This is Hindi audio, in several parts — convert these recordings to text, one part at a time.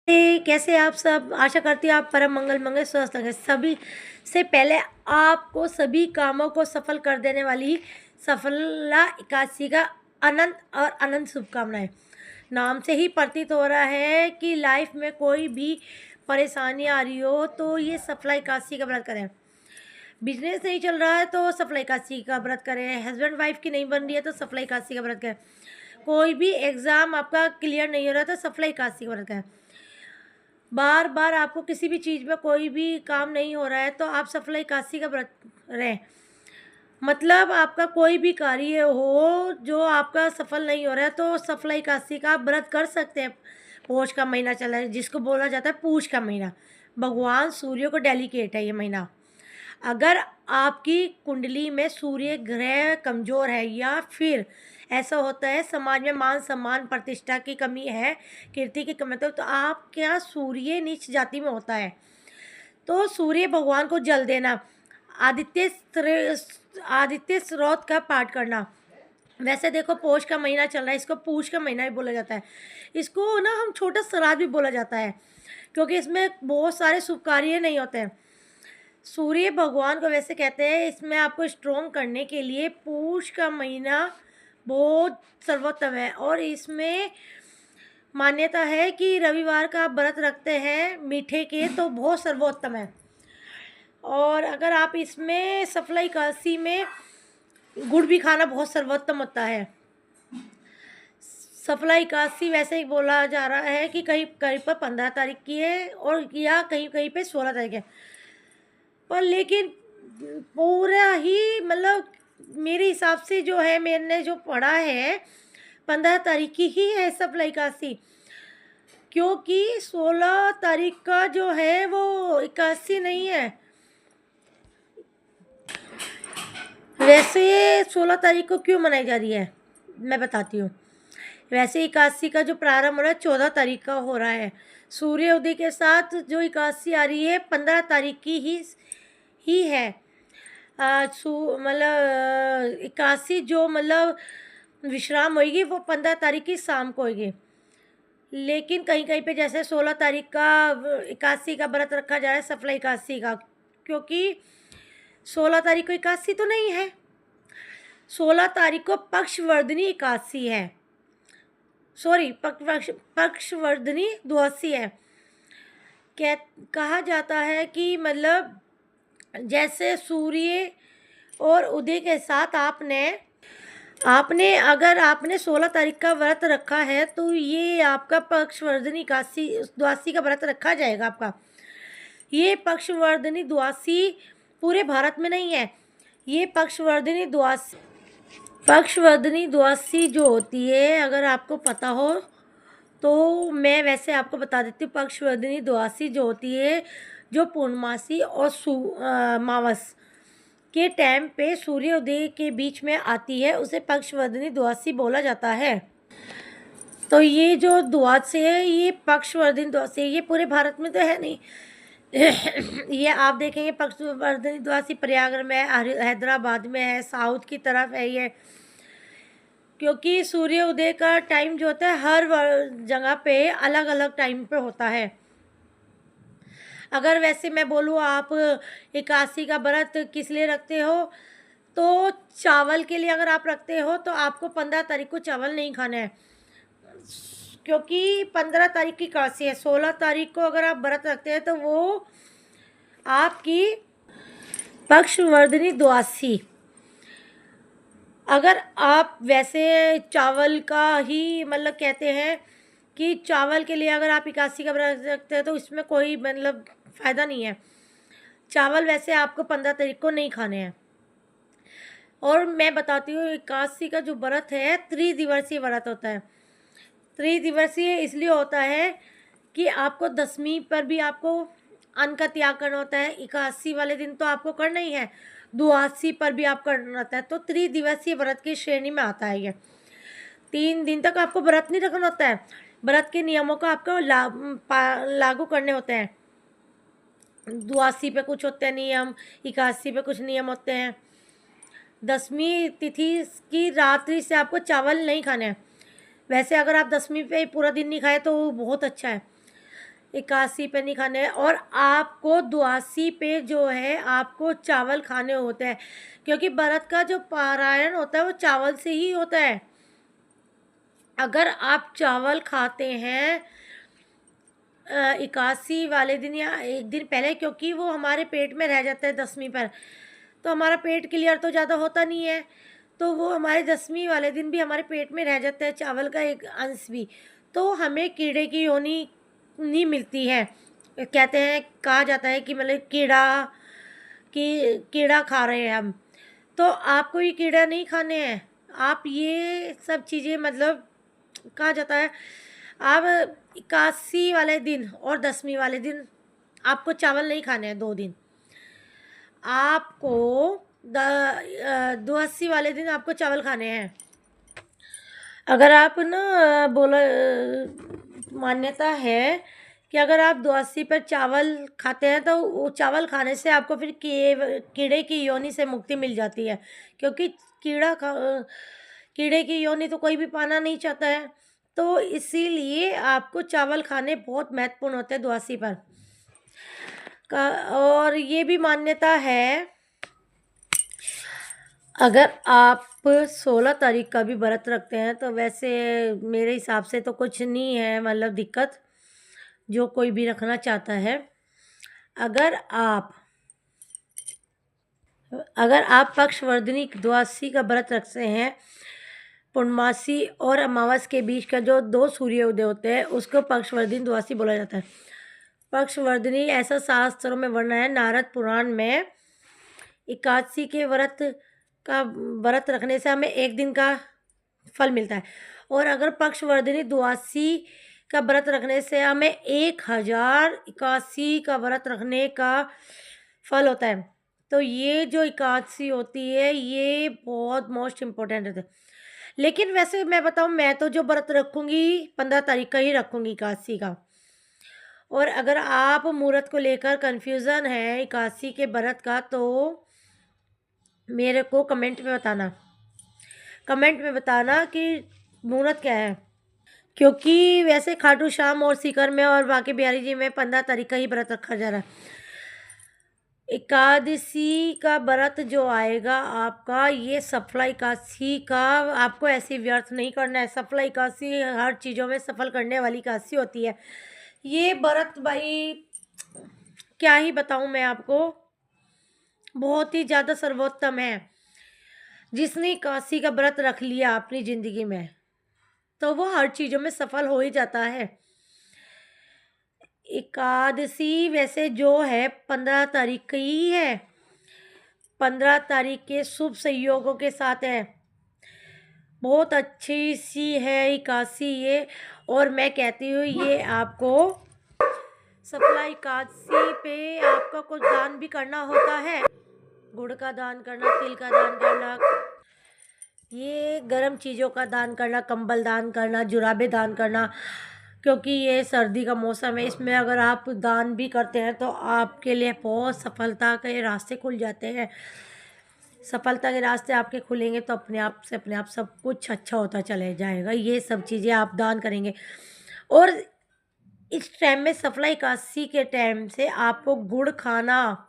कैसे आप सब? आशा करती हूँ आप परम मंगल स्वस्थ होंगे। सभी से पहले आपको सभी कामों को सफल कर देने वाली सफला एकादशी का अनंत और अनंत शुभकामनाएं। नाम से ही प्रतीत हो रहा है कि लाइफ में कोई भी परेशानी आ रही हो तो ये सफला एकादशी का व्रत करें। बिजनेस नहीं चल रहा है तो सफला एकादशी का व्रत करें। हस्बैंड वाइफ की नहीं बन रही है तो सफला एकादशी का व्रत करें। कोई भी एग्ज़ाम आपका क्लियर नहीं हो रहा तो सफला एकादशी का व्रत करें। बार बार आपको किसी भी चीज़ में कोई भी काम नहीं हो रहा है तो आप सफला एकादशी का व्रत रहें। मतलब आपका कोई भी कार्य हो जो आपका सफल नहीं हो रहा है तो सफला एकादशी का आप व्रत कर सकते हैं। पौष का महीना चल रहा है जिसको बोला जाता है पूष का महीना। भगवान सूर्य को डेलिकेट है ये महीना। अगर आपकी कुंडली में सूर्य ग्रह कमज़ोर है या फिर ऐसा होता है समाज में मान सम्मान प्रतिष्ठा की कमी है, कीर्ति की कमी, तो आप क्या सूर्य नीच जाति में होता है तो सूर्य भगवान को जल देना, आदित्य स्रोत का पाठ करना। वैसे देखो पौष का महीना चल रहा है, इसको पूष का महीना भी बोला जाता है। इसको ना हम छोटा श्राद्ध भी बोला जाता है क्योंकि इसमें बहुत सारे शुभ कार्य नहीं होते हैं। सूर्य भगवान को वैसे कहते हैं इसमें आपको स्ट्रॉन्ग करने के लिए पूष का महीना बहुत सर्वोत्तम है और इसमें मान्यता है कि रविवार का आप व्रत रखते हैं मीठे के तो बहुत सर्वोत्तम है। और अगर आप इसमें सफला एकादशी में गुड़ भी खाना बहुत सर्वोत्तम होता है। सफला एकादशी वैसे ही बोला जा रहा है कि कहीं कहीं पर 15 तारीख की है और या कहीं कहीं पे 16 तारीख है, पर लेकिन पूरा ही मतलब मेरे हिसाब से जो है मैंने जो पढ़ा है 15 तारीख की ही है सफला एकादशी, क्योंकि 16 तारीख का जो है वो एकादशी नहीं है। वैसे 16 तारीख को क्यों मनाई जा रही है मैं बताती हूँ। वैसे एकादशी का जो प्रारंभ हो रहा है 14 तारीख का हो रहा है। सूर्य उदय के साथ जो एकादशी आ रही है 15 तारीख की ही है। मतलब एकादशी जो मतलब विश्राम होगी वो 15 तारीख की शाम को होगी। लेकिन कहीं कहीं पे जैसे 16 तारीख का एकादशी का व्रत रखा जा रहा है सफला एकादशी का, क्योंकि 16 तारीख को एकादशी तो नहीं है। 16 तारीख को पक्षवर्धनी एकादशी है, सॉरी पक्षवर्धनी द्वादशी है। कहा जाता है कि मतलब जैसे सूर्य और उदय के साथ आपने 16 तारीख का व्रत रखा है तो ये आपका पक्षवर्धनी एकादशी द्वादशी का व्रत रखा जाएगा आपका। ये पक्षवर्धनी द्वादशी पूरे भारत में नहीं है। ये पक्षवर्धनी द्वादशी जो होती है अगर आपको पता हो तो मैं वैसे आपको बता देती हूँ। पक्षवर्धनी द्वादशी जो होती है जो पूर्णमासी और मावस के टाइम पे सूर्योदय के बीच में आती है उसे पक्षवर्धनी द्वादशी बोला जाता है। तो ये जो द्वादशी है ये पक्षवर्धनी द्वादशी, ये पूरे भारत में तो है नहीं। ये आप देखेंगे पक्षवर्धनी द्वादशी प्रयागराज में है, हैदराबाद में है, साउथ की तरफ है ये, क्योंकि सूर्य उदय का टाइम जो होता है हर जगह पे अलग अलग टाइम पे होता है। अगर वैसे मैं बोलूँ आप एकादशी का व्रत किस लिए रखते हो तो चावल के लिए अगर आप रखते हो तो आपको 15 तारीख को चावल नहीं खाना है, क्योंकि 15 तारीख की एकादशी है। 16 तारीख को अगर आप व्रत रखते हैं तो वो आपकी पक्षवर्धनी द्वादशी। अगर आप वैसे चावल का ही मतलब कहते हैं कि चावल के लिए अगर आप एकादशी का व्रत रखते हैं तो इसमें कोई मतलब फ़ायदा नहीं है। चावल वैसे आपको 15 तारीख को नहीं खाने हैं। और मैं बताती हूँ एकादशी का जो व्रत है त्रिदिवसीय व्रत होता है। त्रिदिवसीय इसलिए होता है कि आपको दशमी पर भी आपको अन्न का त्याग करना होता है। एकादशी वाले दिन तो आपको करना ही है, द्वादशी पर भी आप करना होता है। तो त्रिदिवसीय व्रत की श्रेणी में आता है ये। 3 दिन तक आपको व्रत नहीं रखना होता है, व्रत के नियमों को आपको लागू करने होते हैं। द्वादशी पे कुछ होते हैं नियम, एकादशी पे कुछ नियम होते हैं। दशमी तिथि की रात्रि से आपको चावल नहीं खाने हैं। वैसे अगर आप दशमी पे पूरा दिन नहीं खाए तो बहुत अच्छा है। 81 पे नहीं खाने हैं। और आपको 82 पे जो है आपको चावल खाने होते हैं, क्योंकि व्रत का जो पारायण होता है वो चावल से ही होता है। अगर आप चावल खाते हैं 81 वाले दिन या एक दिन पहले, क्योंकि वो हमारे पेट में रह जाता है 10वीं पर, तो हमारा पेट क्लियर तो ज़्यादा होता नहीं है, तो वो हमारे 10वीं वाले दिन भी हमारे पेट में रह जाता है चावल का एक अंश भी, तो हमें कीड़े की योनि नहीं मिलती है। कहते हैं, कहा जाता है कि मतलब कीड़ा खा रहे हैं हम, तो आपको ये कीड़ा नहीं खाने हैं। आप ये सब चीज़ें मतलब कहा जाता है, आप 81 वाले दिन और 10वीं वाले दिन आपको चावल नहीं खाने हैं 2 दिन। आपको 82 वाले दिन आपको चावल खाने हैं। अगर आप ना बोला मान्यता है कि अगर आप 82 पर चावल खाते हैं तो वो चावल खाने से आपको फिर कीड़े की योनि से मुक्ति मिल जाती है, क्योंकि कीड़े की योनि तो कोई भी पाना नहीं चाहता है, तो इसीलिए आपको चावल खाने बहुत महत्वपूर्ण होते हैं 82 पर का। और ये भी मान्यता है, अगर आप 16 तारीख का भी व्रत रखते हैं तो वैसे मेरे हिसाब से तो कुछ नहीं है मतलब दिक्कत, जो कोई भी रखना चाहता है। अगर आप पक्षवर्धिनी 82 का व्रत रखते हैं, पूर्णमासी और अमावस के बीच का जो 2 सूर्योदय होते हैं उसको पक्षवर्धिनी 82 बोला जाता है। पक्षवर्धिनी ऐसा शास्त्रों में वर्णन है, नारद पुराण में 81 के व्रत रखने से हमें 1 दिन का फल मिलता है, और अगर पक्षवर्धिनी 82 का व्रत रखने से हमें 1081 का व्रत रखने का फल होता है। तो ये जो 81 होती है ये बहुत मोस्ट इम्पोर्टेंट है। लेकिन वैसे मैं बताऊँ, मैं तो जो व्रत रखूँगी 15 तारीख का ही रखूँगी 81 का। और अगर आप मुहूर्त को लेकर कन्फ्यूज़न है 81 के व्रत का, तो मेरे को कमेंट में बताना कि मुहूर्त क्या है, क्योंकि वैसे खाटू श्याम और सीकर में और बाकी बिहारी जी में 15 तारीख का ही व्रत रखा जा रहा है। एकादशी का व्रत जो आएगा आपका, ये सफला एकादशी का आपको ऐसे व्यर्थ नहीं करना है। सफला एकादशी हर चीज़ों में सफल करने वाली एकादशी होती है। ये व्रत भाई क्या ही बताऊं मैं आपको, बहुत ही ज़्यादा सर्वोत्तम है। जिसने एकादशी का व्रत रख लिया अपनी ज़िंदगी में तो वो हर चीज़ों में सफल हो ही जाता है। एकादशी वैसे जो है 15 तारीख की ही है, 15 तारीख के शुभ संयोगों के साथ है। बहुत अच्छी सी है एकादशी ये, और मैं कहती हूँ ये आपको सफला एकादशी पे आपका कुछ दान भी करना होता है। गुड़ का दान करना, तिल का दान करना, ये गर्म चीज़ों का दान करना, कंबल दान करना, जुराबे दान करना, क्योंकि ये सर्दी का मौसम है। इसमें अगर आप दान भी करते हैं तो आपके लिए बहुत सफलता के रास्ते खुल जाते हैं। सफलता के रास्ते आपके खुलेंगे तो अपने आप सब कुछ अच्छा होता चले जाएगा। ये सब चीज़ें आप दान करेंगे। और इस टाइम में सफला एकादशी के टाइम से आपको गुड़ खाना,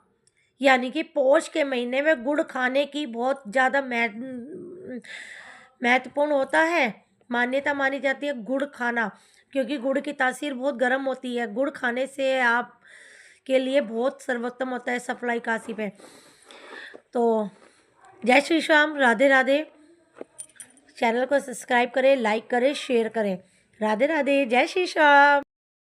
यानी कि पौष के महीने में गुड़ खाने की बहुत ज़्यादा महत्वपूर्ण होता है। मान्यता मानी जाती है गुड़ खाना, क्योंकि गुड़ की तासीर बहुत गर्म होती है। गुड़ खाने से आप के लिए बहुत सर्वोत्तम होता है सफला एकादशी पे। तो जय श्री श्याम, राधे राधे। चैनल को सब्सक्राइब करें, लाइक करें, शेयर करें। राधे राधे, जय श्री श्याम।